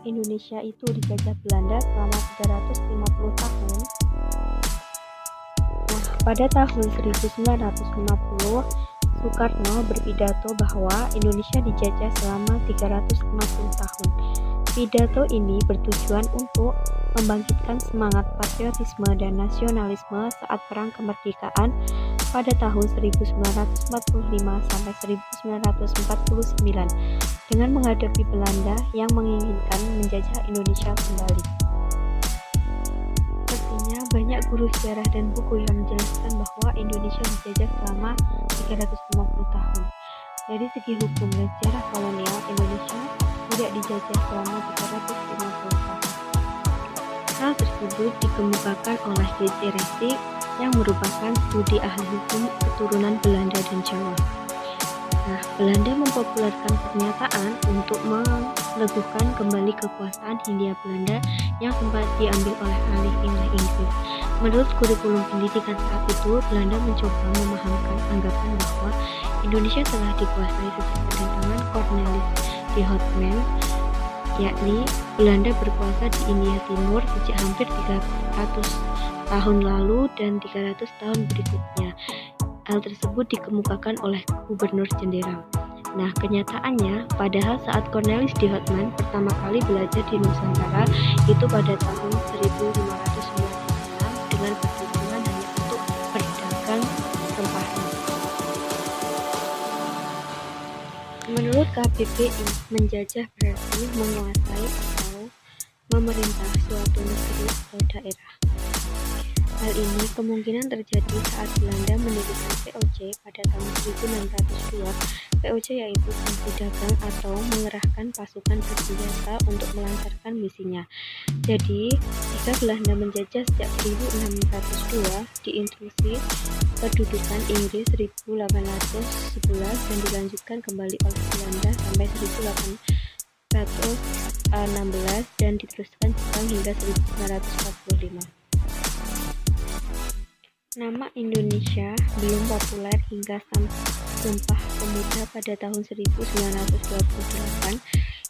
Indonesia itu dijajah Belanda selama 350 tahun? Pada tahun 1950, Soekarno berpidato bahwa Indonesia dijajah selama 350 tahun. Pidato ini bertujuan untuk membangkitkan semangat patriotisme dan nasionalisme saat Perang Kemerdekaan pada tahun 1945 sampai 1949 dengan menghadapi Belanda yang menginginkan menjajah Indonesia kembali. Sepertinya banyak guru sejarah dan buku yang menjelaskan bahwa Indonesia dijajah selama 350 tahun. Dari segi hukum dan sejarah kolonial, Indonesia tidak dijajah selama 350 tahun. Hal tersebut dikemukakan oleh D.C. Resik yang merupakan studi ahli hukum keturunan Belanda dan Jawa. Belanda mempopulerkan pernyataan untuk meneguhkan kembali kekuasaan Hindia Belanda yang sempat diambil oleh Inggris. Menurut kurikulum pendidikan saat itu, Belanda mencoba memahamkan anggapan bahwa Indonesia telah dikuasai sejak kedatangan Cornelis de Houtman, yakni Belanda berkuasa di India Timur sejak hampir 300 tahun lalu dan 300 tahun berikutnya. Hal tersebut dikemukakan oleh Gubernur Jenderal. Kenyataannya, padahal saat Cornelis de Houtman pertama kali belajar di Nusantara itu pada tahun 1596 dengan perhitungan hanya untuk berdagang rempah. Menurut KBBI, menjajah berarti menguasai atau memerintah suatu negeri atau daerah. Hal ini kemungkinan terjadi saat Belanda mendirikan VOC pada tahun 1602. VOC yaitu sanksi dagang atau mengerahkan pasukan bersenjata untuk melancarkan misinya. Jadi, jika Belanda menjajah sejak 1602, diintruksi kedudukan Inggris 1811 dan dilanjutkan kembali oleh Belanda sampai 1816 dan diteruskan Jepang hingga 1945. Nama Indonesia belum populer hingga Sumpah Pemuda pada tahun 1928.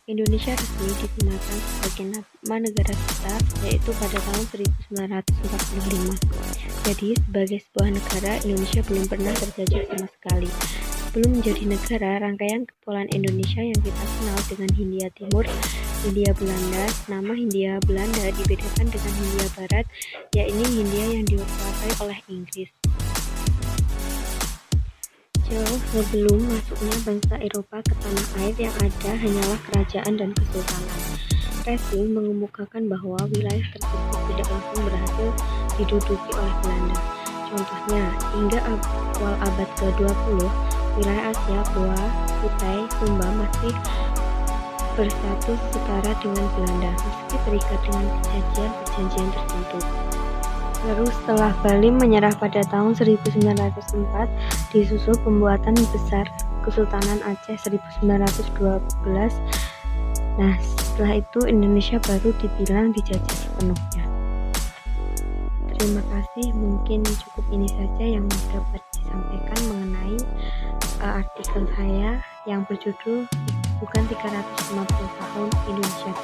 Indonesia resmi digunakan sebagai nama negara kita yaitu pada tahun 1945. Jadi sebagai sebuah negara, Indonesia belum pernah terjajah sama sekali. Sebelum menjadi negara, rangkaian kepulauan Indonesia yang kita kenal dengan Hindia Timur, Hindia Belanda, nama Hindia Belanda dibedakan dengan Hindia Barat, yakni Hindia yang dikuasai oleh Inggris. Jauh sebelum masuknya bangsa Eropa ke tanah air, yang ada hanyalah kerajaan dan kesultanan. Resik mengemukakan bahwa wilayah tersebut tidak langsung berhasil diduduki oleh Belanda. Contohnya, hingga awal abad ke-20, wilayah Asia, Goa, Kutai, Sumba masih bersatu setara dengan Belanda, meski terikat dengan perjanjian tertentu. Lalu setelah Bali menyerah pada tahun 1904, disusul pembuatan besar Kesultanan Aceh 1912. Setelah itu Indonesia baru dibilang dijajah sepenuhnya. Terima kasih, mungkin cukup ini saja yang dapat disampaikan mengenai artikel saya yang berjudul Bukan 350 tahun Indonesia.